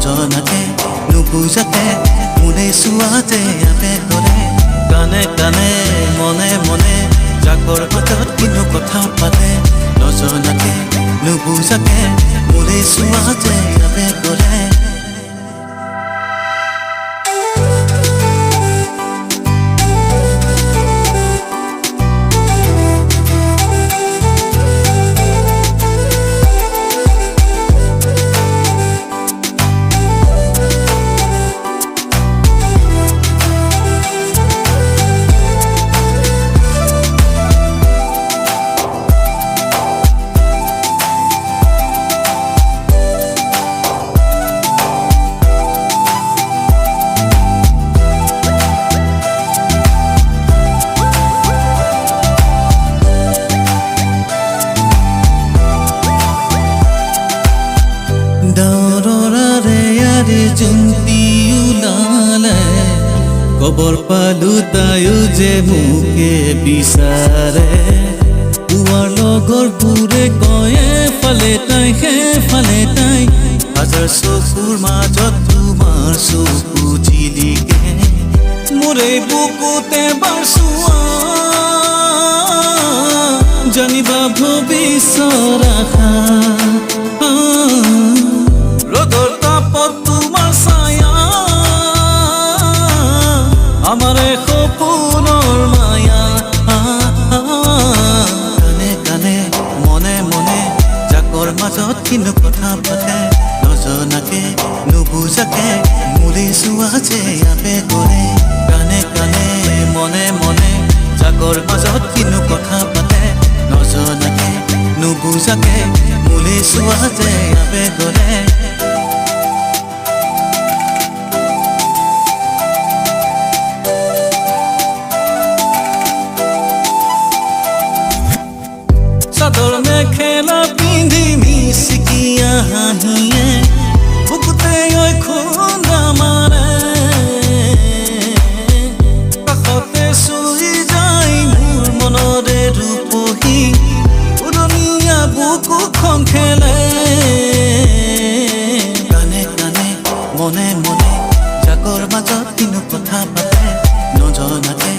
নজনাকে নুবুজাকে মোৰে চুৱাতে আপে কৰে কানে কানে মনে মনে জাকৰ মাজত কিনো কথা পাতে নজনাকে নুবুজাকে মোৰে চুৱাতে আপে কৰে খবৰ পালো তায়ো যে মোকে বিচাৰে পুৱাৰ লগৰ বোৰে কয়ে ফালে তাই ফালে তাই হাজাৰ চকুৰ মাজত তোমাৰ চকু জিলিকে মোৰে বুকুতে বাৰচুৱা জানিবা ভৱিষ্যৰ আশা ৰ'দৰ তাপত তোমাৰ ছায়া আমাৰে সপোনৰ মায়া কানে কানে মনে মনে জাকৰ মাজত কিনো কথা পাতে নজনাকে নুবুজাকে মোৰে চুৱাতে আপে কৰে কানে কানে মনে মনে জাকৰ মাজত কিনো কথা পাতে নজনাকে নুবুজাকে মোৰে চুৱাতে আপে কৰে চাদৰ মেখেলা পিন্ধি মিচিকিয়া হাঁহিয়ে বুকুতে খুন্দা মাৰে কাষতে চুই যায় মোৰ মনৰে ৰূপহী উৰণীয়া বুকুখন খেলে কানে কানে মনে মনে জাকৰ মাজত কিনো কথা পাতে নজনাকে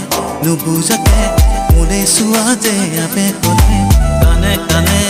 নুবুজাকে মোৰে চুৱাতে আপে কৰে কানে কানে